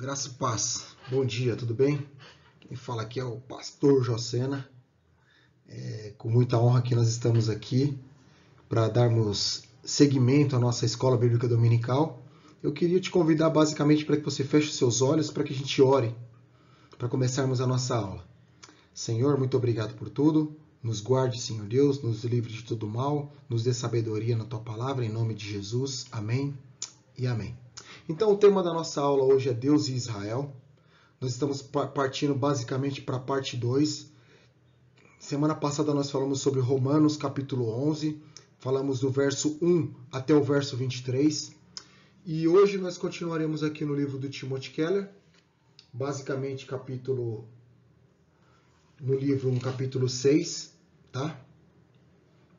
Graça e paz. Bom dia, tudo bem? Quem fala aqui é o pastor Josena. Com muita honra que nós estamos aqui para darmos seguimento à nossa escola bíblica dominical. Eu queria te convidar basicamente para que você feche os seus olhos para que a gente ore, para começarmos a nossa aula. Senhor, muito obrigado por tudo. Nos guarde, Senhor Deus, nos livre de todo mal, nos dê sabedoria na Tua palavra, em nome de Jesus. Amém e amém. Então, o tema da nossa aula hoje é Deus e Israel. Nós estamos partindo basicamente para a parte 2. Semana passada nós falamos sobre Romanos capítulo 11, falamos do verso 1 até o verso 23. E hoje nós continuaremos aqui no livro do Timothy Keller, basicamente no capítulo 6, tá?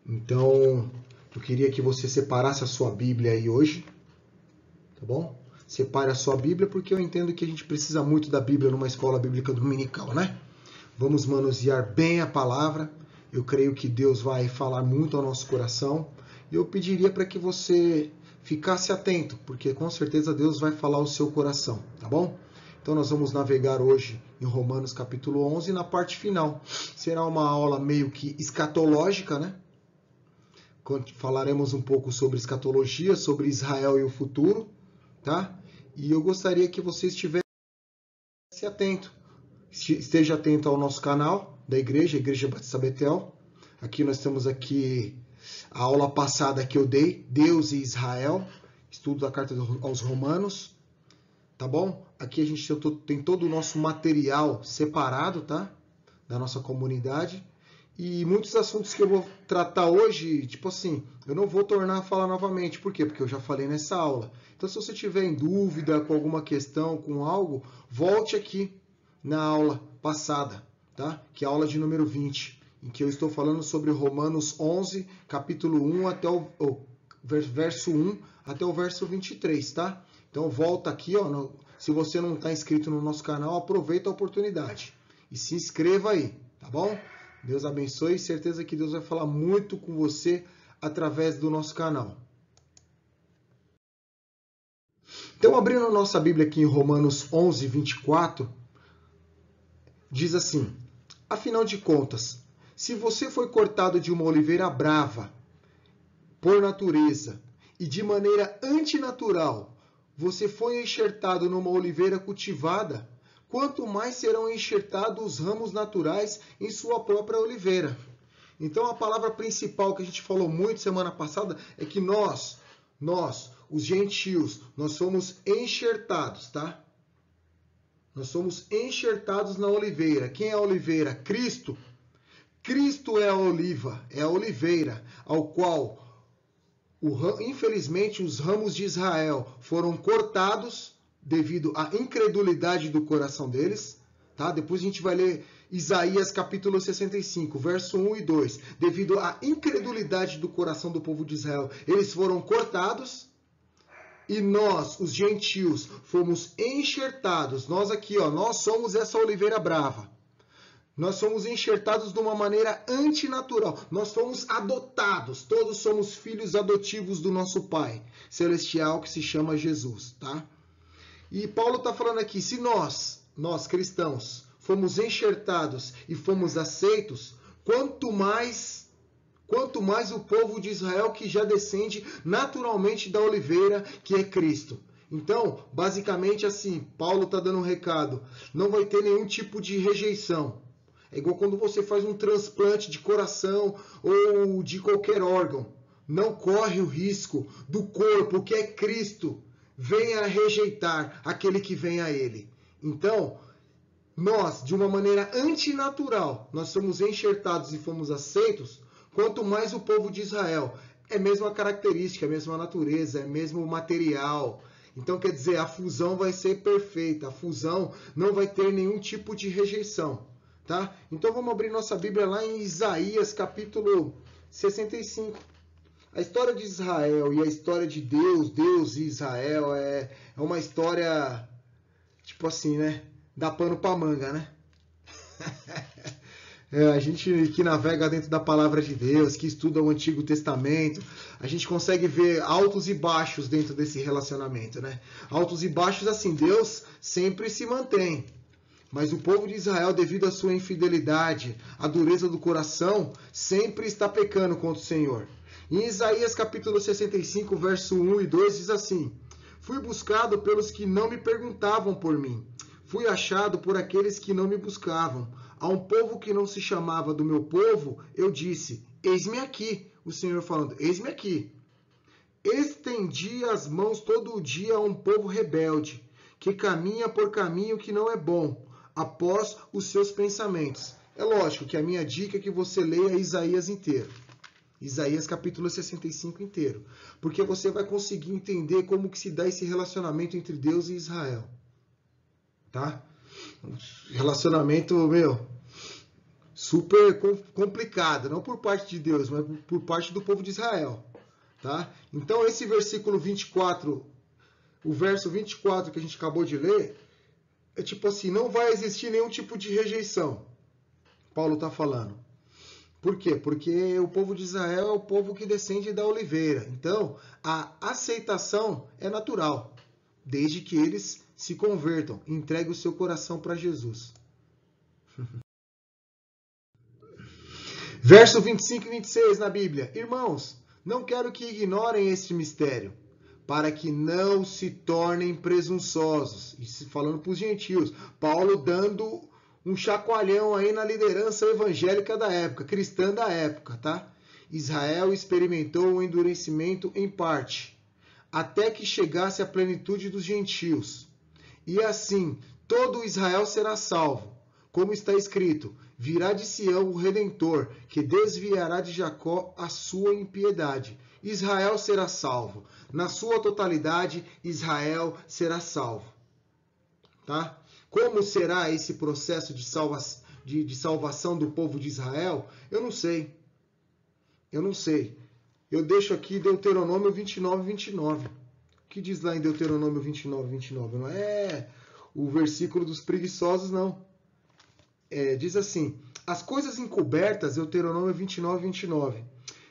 Então, eu queria que você separasse a sua Bíblia aí hoje, tá bom? Separe a sua Bíblia, porque eu entendo que a gente precisa muito da Bíblia numa escola bíblica dominical, né? Vamos manusear bem a palavra. Eu creio que Deus vai falar muito ao nosso coração. E eu pediria para que você ficasse atento, porque com certeza Deus vai falar ao seu coração, tá bom? Então nós vamos navegar hoje em Romanos capítulo 11, na parte final. Será uma aula meio que escatológica, né? Falaremos um pouco sobre escatologia, sobre Israel e o futuro, tá? E eu gostaria que você estivesse atento. Esteja atento ao nosso canal da igreja, Igreja Batista Betel. Aqui nós temos aqui a aula passada que eu dei, Deus e Israel, estudo da carta aos Romanos, tá bom? Aqui a gente tem todo o nosso material separado, tá? Da nossa comunidade. E muitos assuntos que eu vou tratar hoje, tipo assim, eu não vou tornar a falar novamente. Por quê? Porque eu já falei nessa aula. Então, se você tiver em dúvida com alguma questão, com algo, volte aqui na aula passada, tá? Que é a aula de número 20, em que eu estou falando sobre Romanos 11, capítulo 1 até o verso 1 até o verso 23, tá? Então, volta aqui, ó, se você não está inscrito no nosso canal, aproveita a oportunidade e se inscreva aí, tá bom? Deus abençoe, certeza que Deus vai falar muito com você através do nosso canal. Então, abrindo a nossa Bíblia aqui em Romanos 11, 24, diz assim: afinal de contas, se você foi cortado de uma oliveira brava, por natureza, e de maneira antinatural, você foi enxertado numa oliveira cultivada, quanto mais serão enxertados os ramos naturais em sua própria oliveira. Então a palavra principal que a gente falou muito semana passada é que nós, os gentios, nós somos enxertados, tá? Nós somos enxertados na oliveira. Quem é a oliveira? Cristo. Cristo é a oliva, é a oliveira, ao qual, infelizmente, os ramos de Israel foram cortados devido à incredulidade do coração deles, tá? Depois a gente vai ler Isaías capítulo 65, verso 1 e 2. Devido à incredulidade do coração do povo de Israel, eles foram cortados e nós, os gentios, fomos enxertados. Nós aqui, ó, nós somos essa oliveira brava. Nós somos enxertados de uma maneira antinatural. Nós fomos adotados. Todos somos filhos adotivos do nosso Pai Celestial, que se chama Jesus, tá? E Paulo está falando aqui, se nós cristãos, fomos enxertados e fomos aceitos, quanto mais o povo de Israel que já descende naturalmente da oliveira, que é Cristo. Então, basicamente assim, Paulo está dando um recado, não vai ter nenhum tipo de rejeição. É igual quando você faz um transplante de coração ou de qualquer órgão. Não corre o risco do corpo, que é Cristo, venha rejeitar aquele que vem a ele. Então, nós, de uma maneira antinatural, nós somos enxertados e fomos aceitos, quanto mais o povo de Israel. É a mesma característica, é a mesma natureza, é o mesmo material. Então, quer dizer, a fusão vai ser perfeita. A fusão não vai ter nenhum tipo de rejeição. Tá? Então, vamos abrir nossa Bíblia lá em Isaías capítulo 65. A história de Israel e a história de Deus e Israel é uma história, tipo assim, né? Dá pano pra manga, né? A gente que navega dentro da palavra de Deus, que estuda o Antigo Testamento, a gente consegue ver altos e baixos dentro desse relacionamento, né? Altos e baixos, assim, Deus sempre se mantém. Mas o povo de Israel, devido à sua infidelidade, à dureza do coração, sempre está pecando contra o Senhor. Em Isaías capítulo 65, verso 1 e 2 diz assim: Fui buscado pelos que não me perguntavam por mim. Fui achado por aqueles que não me buscavam. A um povo que não se chamava do meu povo, eu disse: Eis-me aqui. O Senhor falando: Eis-me aqui. Estendi as mãos todo o dia a um povo rebelde, que caminha por caminho que não é bom, após os seus pensamentos. É lógico que a minha dica é que você leia Isaías inteiro. Isaías capítulo 65 inteiro. Porque você vai conseguir entender como que se dá esse relacionamento entre Deus e Israel. Tá? Relacionamento, super complicado. Não por parte de Deus, mas por parte do povo de Israel. Tá? Então esse versículo 24, o verso 24 que a gente acabou de ler, é tipo assim, não vai existir nenhum tipo de rejeição. Paulo está falando. Por quê? Porque o povo de Israel é o povo que descende da oliveira. Então, a aceitação é natural, desde que eles se convertam, entreguem o seu coração para Jesus. Verso 25 e 26 na Bíblia. Irmãos, não quero que ignorem este mistério, para que não se tornem presunçosos. Isso falando para os gentios. Paulo dando um chacoalhão aí na liderança evangélica da época, cristã da época, tá? Israel experimentou o endurecimento em parte, até que chegasse a plenitude dos gentios. E assim, todo Israel será salvo. Como está escrito, virá de Sião o Redentor, que desviará de Jacó a sua impiedade. Israel será salvo. Na sua totalidade, Israel será salvo. Tá? Como será esse processo de salvação do povo de Israel? Eu não sei. Eu deixo aqui Deuteronômio 29, 29. O que diz lá em Deuteronômio 29, 29? Não é o versículo dos preguiçosos, não. Diz assim: as coisas encobertas, Deuteronômio 29, 29,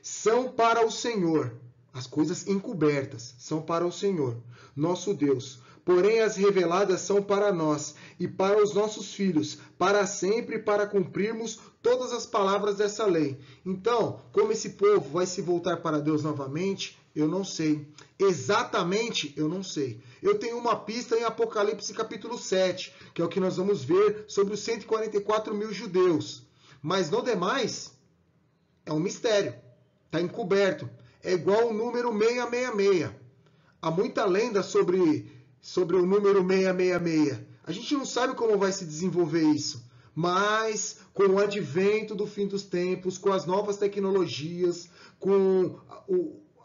são para o Senhor. As coisas encobertas são para o Senhor, nosso Deus. Porém, as reveladas são para nós e para os nossos filhos, para sempre, para cumprirmos todas as palavras dessa lei. Então, como esse povo vai se voltar para Deus novamente, eu não sei. Exatamente, eu não sei. Eu tenho uma pista em Apocalipse capítulo 7, que é o que nós vamos ver sobre os 144 mil judeus. Mas no demais, é um mistério. Está encoberto. É igual o número 666. Há muita lenda sobre o número 666. A gente não sabe como vai se desenvolver isso. Mas com o advento do fim dos tempos, com as novas tecnologias, com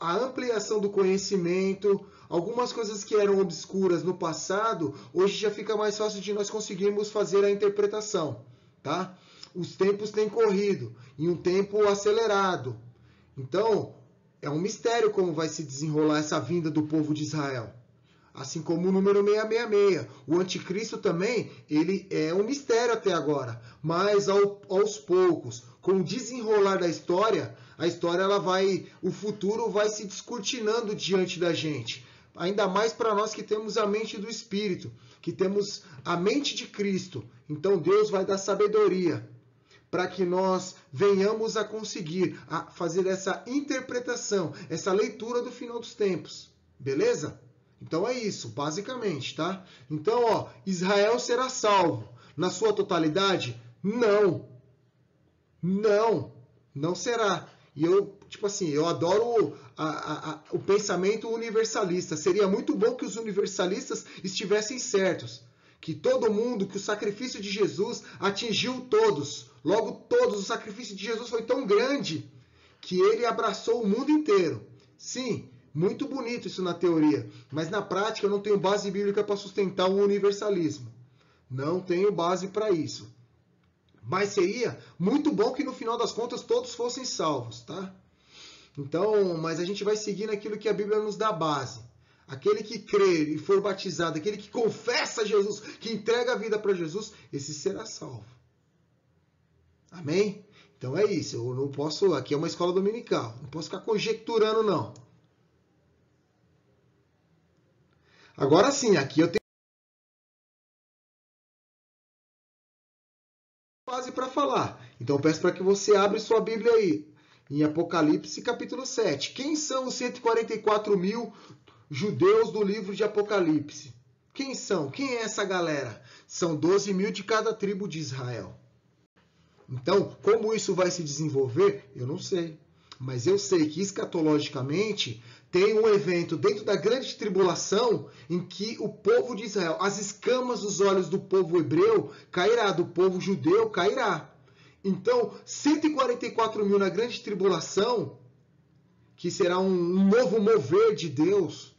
a ampliação do conhecimento, algumas coisas que eram obscuras no passado, hoje já fica mais fácil de nós conseguirmos fazer a interpretação. Tá? Os tempos têm corrido em um tempo acelerado. Então, é um mistério como vai se desenrolar essa vinda do povo de Israel. Assim como o número 666. O anticristo também, ele é um mistério até agora. Mas aos poucos, com o desenrolar da história, o futuro vai se descortinando diante da gente. Ainda mais para nós que temos a mente do Espírito, que temos a mente de Cristo. Então Deus vai dar sabedoria para que nós venhamos a conseguir fazer essa interpretação, essa leitura do final dos tempos. Beleza? Então é isso, basicamente, tá? Então, Israel será salvo. Na sua totalidade? Não. Não será. E eu adoro o pensamento universalista. Seria muito bom que os universalistas estivessem certos. Que todo mundo, que o sacrifício de Jesus atingiu todos. Logo, todos. O sacrifício de Jesus foi tão grande que ele abraçou o mundo inteiro. Sim, muito bonito isso na teoria. Mas na prática eu não tenho base bíblica para sustentar o universalismo. Não tenho base para isso. Mas seria muito bom que no final das contas todos fossem salvos, tá? Então, mas a gente vai seguindo aquilo que a Bíblia nos dá base. Aquele que crê e for batizado, aquele que confessa Jesus, que entrega a vida para Jesus, esse será salvo. Amém? Então é isso. Eu não posso. Aqui é uma escola dominical. Não posso ficar conjecturando, não. Agora sim, aqui eu tenho base para falar. Então eu peço para que você abra sua Bíblia aí. Em Apocalipse, capítulo 7. Quem são os 144 mil judeus do livro de Apocalipse? Quem são? Quem é essa galera? São 12 mil de cada tribo de Israel. Então, como isso vai se desenvolver, eu não sei. Mas eu sei que escatologicamente tem um evento dentro da grande tribulação em que o povo de Israel, as escamas dos olhos do povo hebreu cairá, do povo judeu cairá. Então, 144 mil na grande tribulação, que será um novo mover de Deus,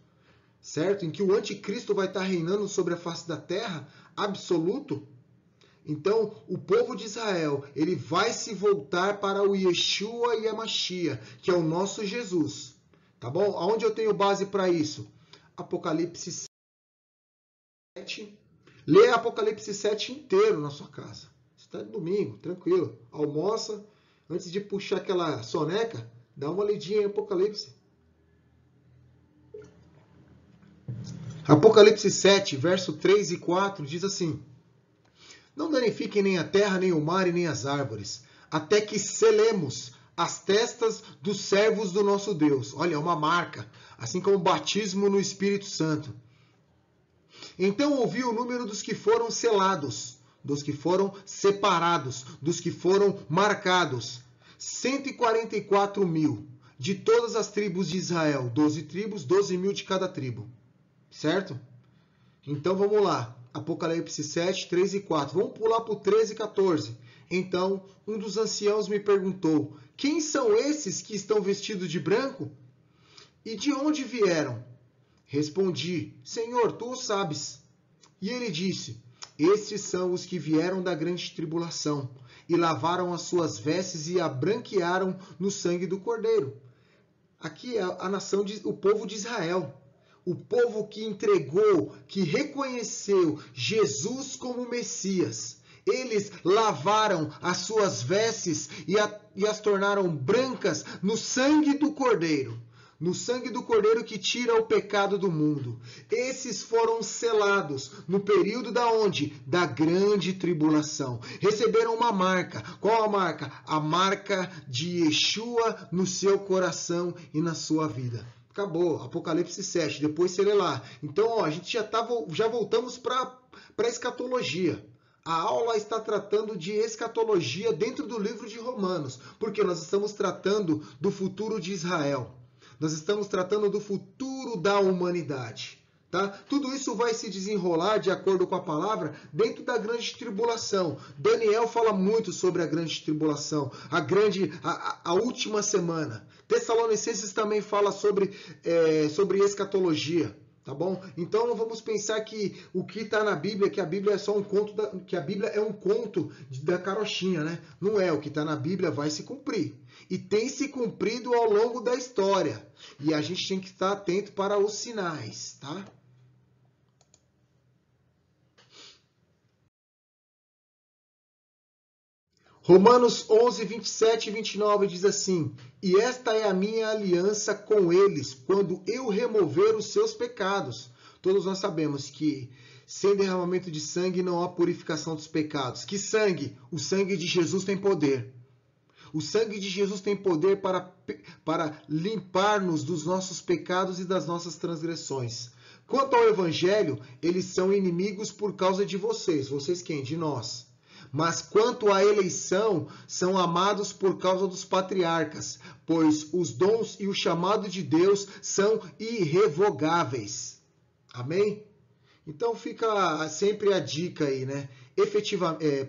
certo? Em que o anticristo vai estar reinando sobre a face da terra, absoluto. Então, o povo de Israel, ele vai se voltar para o Yeshua e a Mashiach, que é o nosso Jesus. Tá bom? Aonde eu tenho base para isso? Apocalipse 7. Lê Apocalipse 7 inteiro na sua casa. Está de domingo, tranquilo. Almoça, antes de puxar aquela soneca, dá uma lidinha em Apocalipse. Apocalipse 7, verso 3 e 4 diz assim: Não danifiquem nem a terra, nem o mar e nem as árvores, até que selemos as testas dos servos do nosso Deus. Olha, é uma marca, assim como o batismo no Espírito Santo. Então ouvi o número dos que foram selados, dos que foram separados, dos que foram marcados. 144 mil de todas as tribos de Israel. 12 tribos, 12 mil de cada tribo. Certo? Então vamos lá. Apocalipse 7, 3 e 4. Vamos pular para o 13 e 14. Então um dos anciãos me perguntou: Quem são esses que estão vestidos de branco? E de onde vieram? Respondi: Senhor, tu o sabes. E ele disse: Estes são os que vieram da grande tribulação e lavaram as suas vestes e a branquearam no sangue do Cordeiro. Aqui é a nação, o povo de Israel. O povo que entregou, que reconheceu Jesus como Messias. Eles lavaram as suas vestes e as tornaram brancas no sangue do Cordeiro. No sangue do Cordeiro que tira o pecado do mundo. Esses foram selados no período da onde? Da grande tribulação. Receberam uma marca. Qual a marca? A marca de Yeshua no seu coração e na sua vida. Acabou, Apocalipse 7, depois você lê lá. Então, ó, a gente já voltamos para a escatologia. A aula está tratando de escatologia dentro do livro de Romanos, porque nós estamos tratando do futuro de Israel. Nós estamos tratando do futuro da humanidade. Tá? Tudo isso vai se desenrolar, de acordo com a palavra, dentro da grande tribulação. Daniel fala muito sobre a grande tribulação, a última semana. Tessalonicenses também fala sobre escatologia. Tá bom? Então não vamos pensar que o que está na Bíblia, que a Bíblia é só um conto, que a Bíblia é um conto da carochinha, né? Não é, o que está na Bíblia vai se cumprir. E tem se cumprido ao longo da história. E a gente tem que estar atento para os sinais, tá? Romanos 11, 27 e 29 diz assim: E esta é a minha aliança com eles, quando eu remover os seus pecados. Todos nós sabemos que sem derramamento de sangue não há purificação dos pecados. Que sangue? O sangue de Jesus tem poder. O sangue de Jesus tem poder para limpar-nos dos nossos pecados e das nossas transgressões. Quanto ao Evangelho, eles são inimigos por causa de vocês. Vocês quem? De nós. Mas quanto à eleição, são amados por causa dos patriarcas, pois os dons e o chamado de Deus são irrevogáveis. Amém? Então fica sempre a dica aí, né?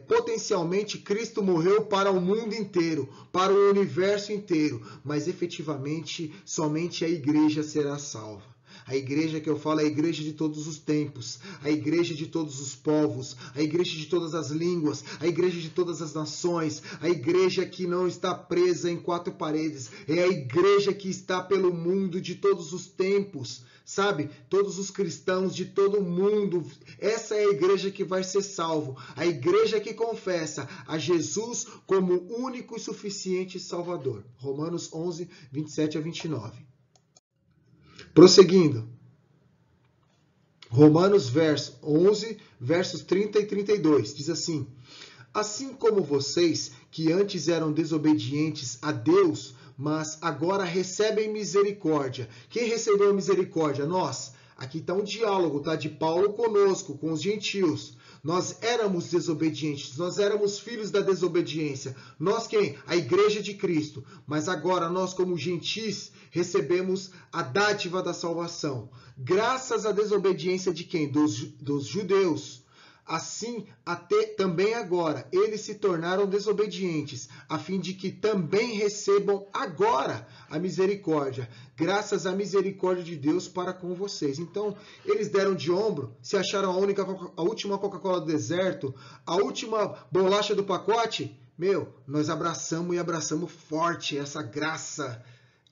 Potencialmente Cristo morreu para o mundo inteiro, para o universo inteiro, mas efetivamente somente a igreja será salva. A igreja que eu falo é a igreja de todos os tempos, a igreja de todos os povos, a igreja de todas as línguas, a igreja de todas as nações, a igreja que não está presa em quatro paredes, é a igreja que está pelo mundo de todos os tempos, sabe? Todos os cristãos de todo o mundo, essa é a igreja que vai ser salvo, a igreja que confessa a Jesus como único e suficiente Salvador. Romanos 11, 27 a 29. Prosseguindo, Romanos 11, versos 30 e 32, diz assim: assim como vocês, que antes eram desobedientes a Deus, mas agora recebem misericórdia. Quem recebeu a misericórdia? Nós. Aqui está um diálogo, tá? De Paulo conosco, com os gentios. Nós éramos desobedientes, nós éramos filhos da desobediência. Nós quem? A igreja de Cristo. Mas agora nós, como gentis, recebemos a dádiva da salvação. Graças à desobediência de quem? Dos judeus. Assim, até também agora, eles se tornaram desobedientes, a fim de que também recebam agora a misericórdia, graças à misericórdia de Deus para com vocês. Então, eles deram de ombro, se acharam a última Coca-Cola do deserto, a última bolacha do pacote. Nós abraçamos e abraçamos forte essa graça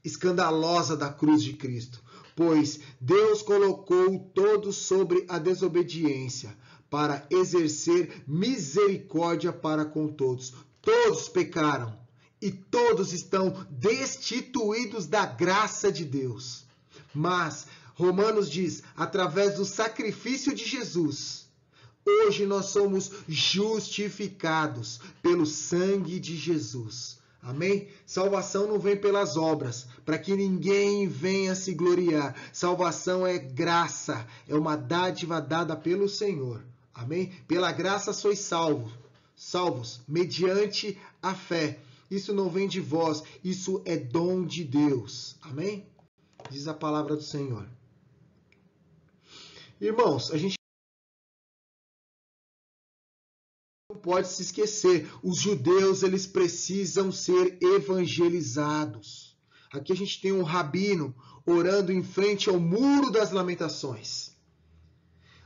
escandalosa da cruz de Cristo. Pois Deus colocou todos sobre a desobediência, para exercer misericórdia para com todos. Todos pecaram e todos estão destituídos da graça de Deus. Mas Romanos diz, através do sacrifício de Jesus, hoje nós somos justificados pelo sangue de Jesus. Amém? Salvação não vem pelas obras, para que ninguém venha se gloriar. Salvação é graça, é uma dádiva dada pelo Senhor. Amém? Pela graça sois salvos, mediante a fé. Isso não vem de vós, isso é dom de Deus. Amém? Diz a palavra do Senhor. Irmãos, a gente não pode se esquecer, os judeus, eles precisam ser evangelizados. Aqui a gente tem um rabino orando em frente ao Muro das Lamentações.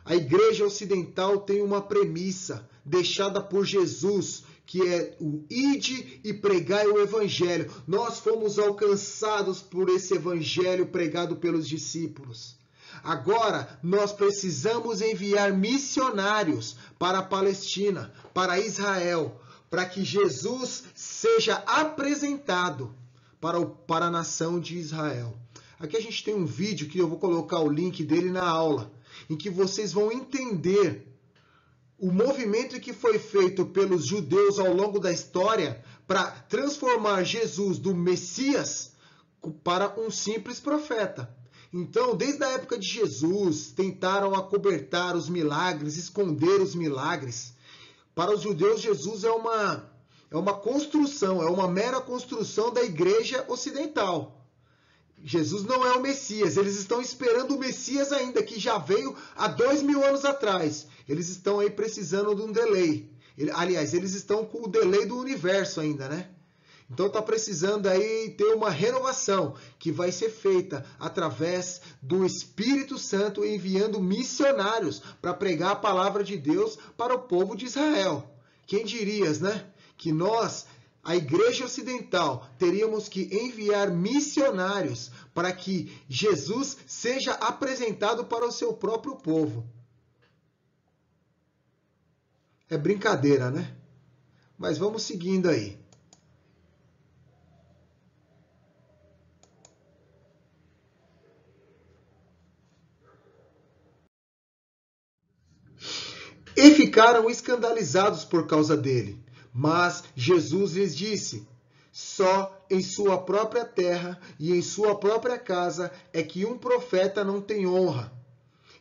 A igreja ocidental tem uma premissa deixada por Jesus, que é o ide e pregai o evangelho. Nós fomos alcançados por esse evangelho pregado pelos discípulos. Agora, nós precisamos enviar missionários para a Palestina, para Israel, para que Jesus seja apresentado para a nação de Israel. Aqui a gente tem um vídeo que eu vou colocar o link dele na aula, em que vocês vão entender o movimento que foi feito pelos judeus ao longo da história para transformar Jesus do Messias para um simples profeta. Então, desde a época de Jesus, tentaram acobertar os milagres, esconder os milagres. Para os judeus, Jesus é uma construção, é uma mera construção da igreja ocidental. Jesus não é o Messias, eles estão esperando o Messias ainda, que já veio há 2000 anos atrás. Eles estão aí precisando de um delay. Aliás, eles estão com o delay do universo ainda, né? Então está precisando aí ter uma renovação que vai ser feita através do Espírito Santo enviando missionários para pregar a palavra de Deus para o povo de Israel. Quem diria, né? Que nós, a igreja ocidental, teríamos que enviar missionários para que Jesus seja apresentado para o seu próprio povo. É brincadeira, né? Mas vamos seguindo aí. E ficaram escandalizados por causa dele. Mas Jesus lhes disse: só em sua própria terra e em sua própria casa é que um profeta não tem honra.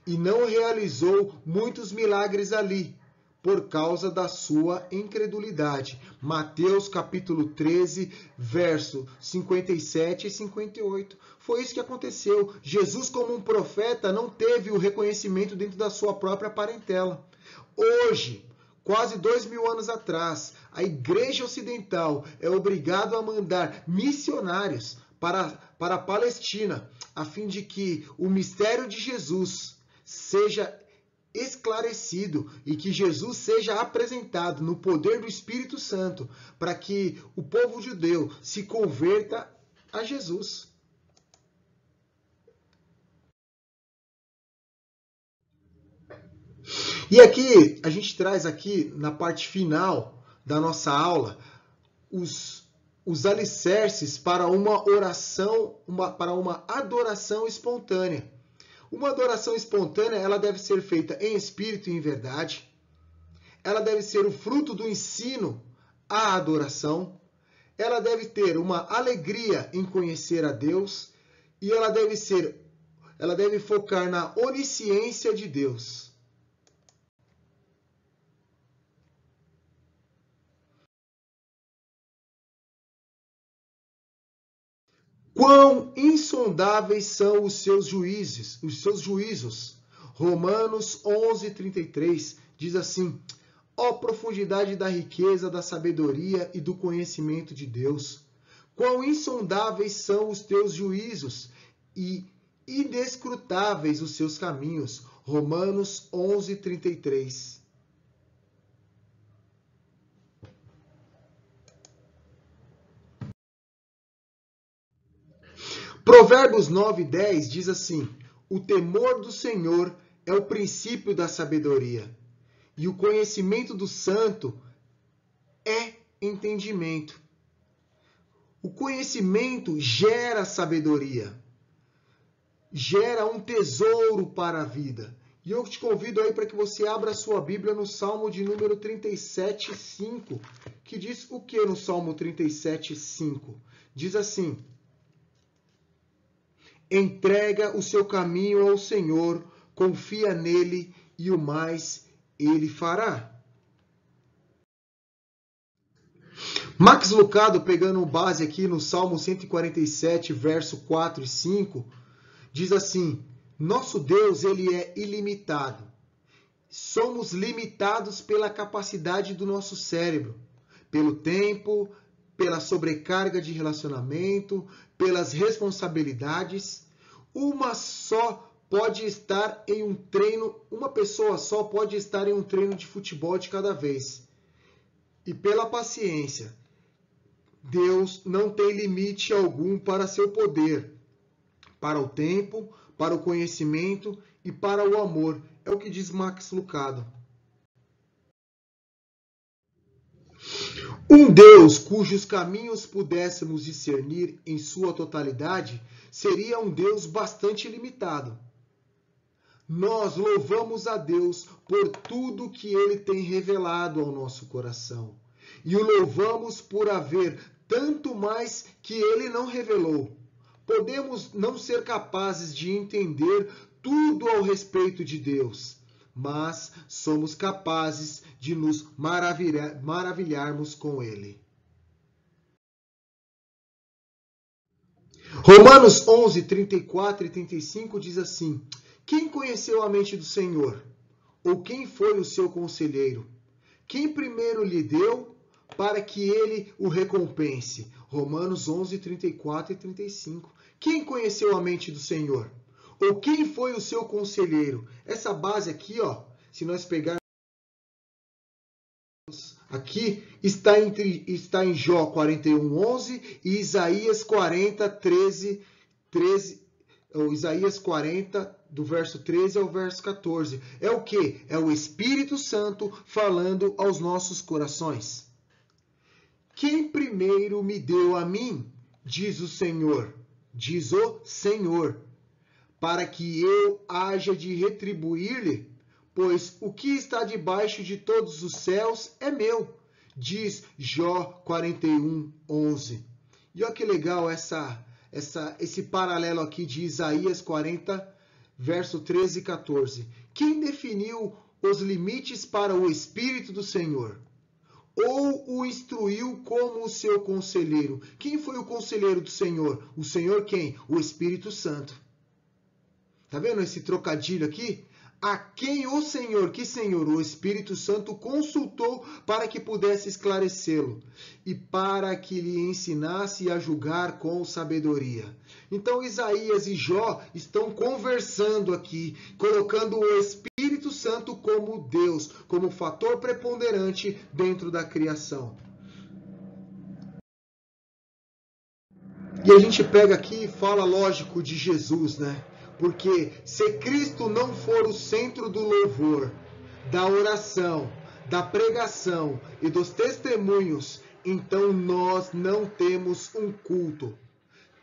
E não realizou muitos milagres ali, por causa da sua incredulidade. Mateus capítulo 13, verso 57 e 58. Foi isso que aconteceu. Jesus, como um profeta, não teve o reconhecimento dentro da sua própria parentela. Hoje, quase 2000 anos atrás, a igreja ocidental é obrigada a mandar missionários para a Palestina, a fim de que o mistério de Jesus seja esclarecido e que Jesus seja apresentado no poder do Espírito Santo, para que o povo judeu se converta a Jesus. E aqui, a gente traz aqui, na parte final da nossa aula, os alicerces para uma oração, para uma adoração espontânea. Uma adoração espontânea, ela deve ser feita em espírito e em verdade. Ela deve ser o fruto do ensino à adoração. Ela deve ter uma alegria em conhecer a Deus. E ela deve focar na onisciência de Deus. Quão insondáveis são os seus juízos. Romanos 11:33 diz assim: ó profundidade da riqueza, da sabedoria e do conhecimento de Deus. Quão insondáveis são os teus juízos e inescrutáveis os seus caminhos. Romanos 11:33. Provérbios 9:10 diz assim: o temor do Senhor é o princípio da sabedoria, e o conhecimento do santo é entendimento. O conhecimento gera sabedoria, gera um tesouro para a vida. E eu te convido aí para que você abra a sua Bíblia no Salmo de número 37:5, que diz o que no Salmo 37:5? Diz assim: entrega o seu caminho ao Senhor, confia nele e o mais ele fará. Max Lucado, pegando base aqui no Salmo 147, verso 4 e 5, diz assim: nosso Deus, ele é ilimitado. Somos limitados pela capacidade do nosso cérebro, pelo tempo, pela sobrecarga de relacionamento, pelas responsabilidades. Uma pessoa só pode estar em um treino de futebol de cada vez. E pela paciência, Deus não tem limite algum para seu poder, para o tempo, para o conhecimento e para o amor. É o que diz Max Lucado. Um Deus cujos caminhos pudéssemos discernir em sua totalidade seria um Deus bastante limitado. Nós louvamos a Deus por tudo que Ele tem revelado ao nosso coração. E o louvamos por haver tanto mais que Ele não revelou. Podemos não ser capazes de entender tudo ao respeito de Deus, mas somos capazes de nos maravilharmos com Ele. Romanos 11:34 e 35 diz assim: quem conheceu a mente do Senhor? Ou quem foi o seu conselheiro? Quem primeiro lhe deu para que ele o recompense? Romanos 11:34 e 35. Quem conheceu a mente do Senhor? Ou quem foi o seu conselheiro? Essa base aqui, ó, se nós pegarmos aqui, está em Jó 41:11 e Isaías 40:13, ou Isaías 40, do verso 13 ao verso 14. É o quê? É o Espírito Santo falando aos nossos corações. Quem primeiro me deu a mim, diz o Senhor, para que eu haja de retribuir-lhe, pois o que está debaixo de todos os céus é meu, diz Jó 41:11. E olha que legal esse paralelo aqui de Isaías 40, verso 13 e 14. Quem definiu os limites para o Espírito do Senhor? Ou o instruiu como o seu conselheiro? Quem foi o conselheiro do Senhor? O Senhor quem? O Espírito Santo. Tá vendo esse trocadilho aqui? a quem o Senhor, que Senhor, o Espírito Santo consultou para que pudesse esclarecê-lo e para que lhe ensinasse a julgar com sabedoria. Então Isaías e Jó estão conversando aqui, colocando o Espírito Santo como Deus, como fator preponderante dentro da criação. E a gente pega aqui e fala, lógico, de Jesus, né? Porque se Cristo não for o centro do louvor, da oração, da pregação e dos testemunhos, então nós não temos um culto.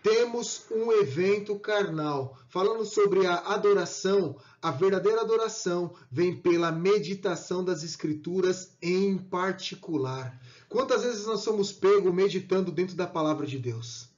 Temos um evento carnal. Falando sobre a adoração, a verdadeira adoração vem pela meditação das Escrituras em particular. Quantas vezes nós somos pegos meditando dentro da palavra de Deus?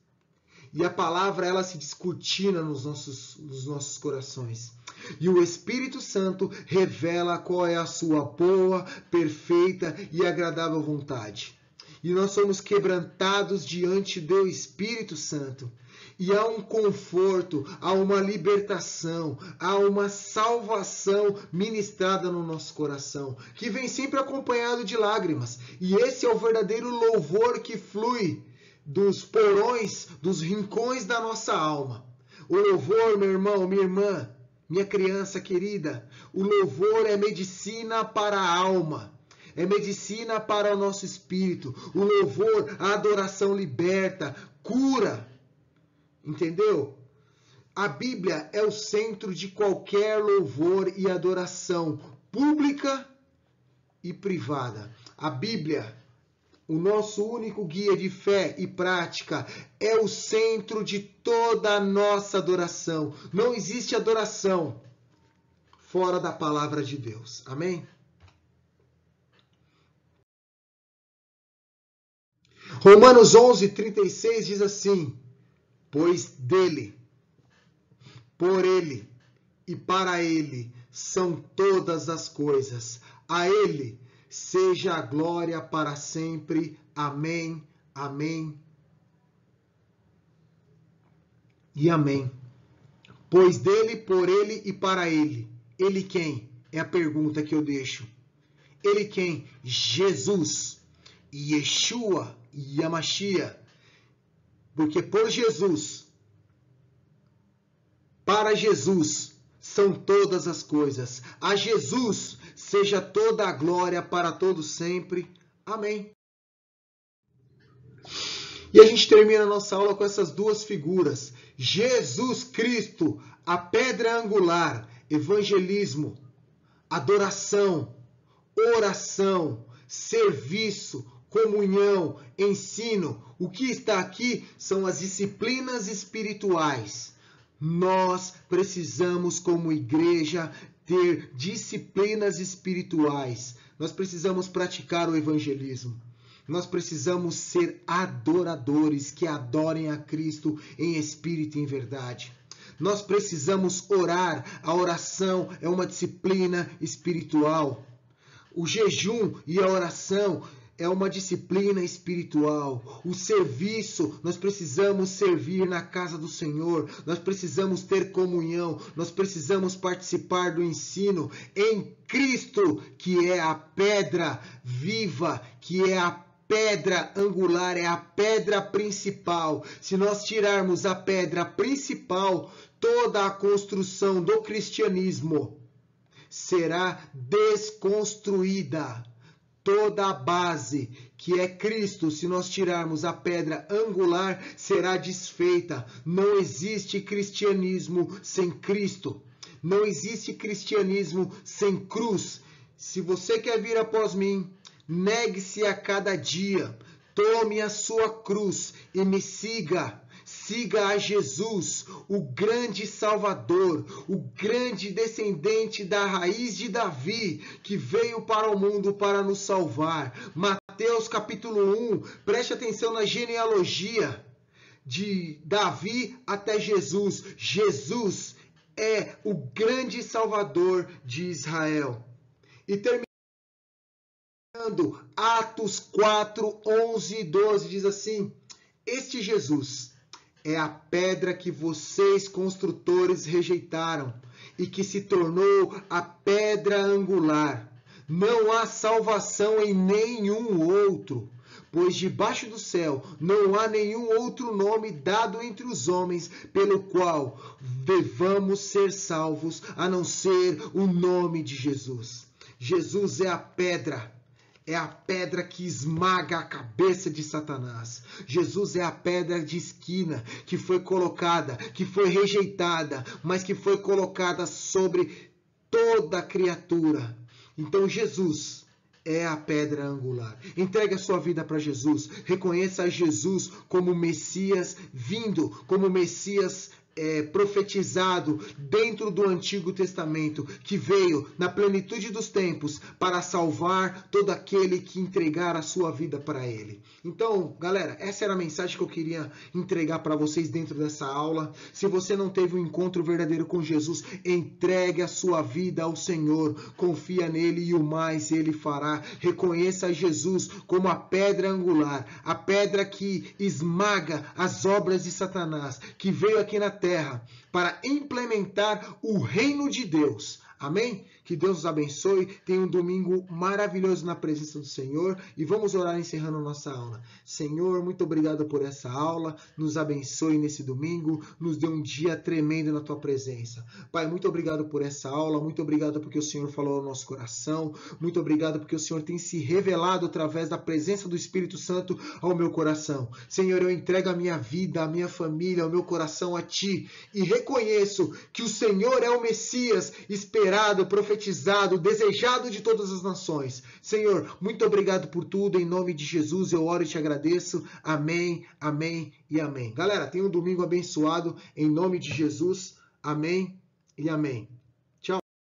E a palavra, ela se descortina nos nossos corações. E o Espírito Santo revela qual é a sua boa, perfeita e agradável vontade. E nós somos quebrantados diante do Espírito Santo. E há um conforto, há uma libertação, há uma salvação ministrada no nosso coração, que vem sempre acompanhado de lágrimas. E esse é o verdadeiro louvor que flui dos porões, dos rincões da nossa alma. O louvor, meu irmão, minha irmã, minha criança querida, o louvor é medicina para a alma, é medicina para o nosso espírito. O louvor, a adoração liberta, cura, entendeu? A Bíblia é o centro de qualquer louvor e adoração, pública e privada. A Bíblia, o nosso único guia de fé e prática, é o centro de toda a nossa adoração. Não existe adoração fora da palavra de Deus. Amém? Romanos 11:36 diz assim: pois dele, por ele e para ele são todas as coisas. A ele seja a glória para sempre. Amém, amém e amém. Pois dele, por ele e para ele. Ele quem? É a pergunta que eu deixo. Ele quem? Jesus, Yeshua, Yamashia. Porque por Jesus, para Jesus, são todas as coisas. A Jesus seja toda a glória para todos sempre. Amém. E a gente termina a nossa aula com essas duas figuras. Jesus Cristo, a pedra angular, evangelismo, adoração, oração, serviço, comunhão, ensino. O que está aqui são as disciplinas espirituais. Nós precisamos, como igreja, ter disciplinas espirituais. Nós precisamos praticar o evangelismo. Nós precisamos ser adoradores que adorem a Cristo em espírito e em verdade. Nós precisamos orar. A oração é uma disciplina espiritual. O jejum e a oração é uma disciplina espiritual. O serviço, nós precisamos servir na casa do Senhor. Nós precisamos ter comunhão. Nós precisamos participar do ensino em Cristo, que é a pedra viva, que é a pedra angular, é a pedra principal. Se nós tirarmos a pedra principal, toda a construção do cristianismo será desconstruída. Toda a base, que é Cristo, se nós tirarmos a pedra angular, será desfeita. Não existe cristianismo sem Cristo. Não existe cristianismo sem cruz. Se você quer vir após mim, negue-se a cada dia. Tome a sua cruz e me siga. Siga a Jesus, o grande Salvador, o grande descendente da raiz de Davi, que veio para o mundo para nos salvar. Mateus capítulo 1, preste atenção na genealogia de Davi até Jesus. Jesus é o grande Salvador de Israel. E terminando, Atos 4, 11 e 12 diz assim: este Jesus é a pedra que vocês, construtores, rejeitaram e que se tornou a pedra angular. Não há salvação em nenhum outro, pois debaixo do céu não há nenhum outro nome dado entre os homens pelo qual devamos ser salvos, a não ser o nome de Jesus. Jesus é a pedra. É a pedra que esmaga a cabeça de Satanás. Jesus é a pedra de esquina que foi colocada, que foi rejeitada, mas que foi colocada sobre toda a criatura. Então Jesus é a pedra angular. Entregue a sua vida para Jesus. Reconheça Jesus como Messias vindo, como Messias profetizado dentro do Antigo Testamento, que veio na plenitude dos tempos para salvar todo aquele que entregar a sua vida para ele. Então, galera, essa era a mensagem que eu queria entregar para vocês dentro dessa aula. Se você não teve um encontro verdadeiro com Jesus, entregue a sua vida ao Senhor, confia nele e o mais ele fará. Reconheça Jesus como a pedra angular, a pedra que esmaga as obras de Satanás, que veio aqui na terra para implementar o reino de Deus. Amém? Que Deus os abençoe. Tenha um domingo maravilhoso na presença do Senhor. E vamos orar encerrando nossa aula. Senhor, muito obrigado por essa aula. Nos abençoe nesse domingo. Nos dê um dia tremendo na Tua presença. Pai, muito obrigado por essa aula. Muito obrigado porque o Senhor falou ao nosso coração. Muito obrigado porque o Senhor tem se revelado através da presença do Espírito Santo ao meu coração. Senhor, eu entrego a minha vida, a minha família, o meu coração a Ti. E reconheço que o Senhor é o Messias esperado, profetizado, desejado de todas as nações. Senhor, muito obrigado por tudo. Em nome de Jesus eu oro e te agradeço. Amém, amém e amém. Galera, tenha um domingo abençoado. Em nome de Jesus. Amém e amém.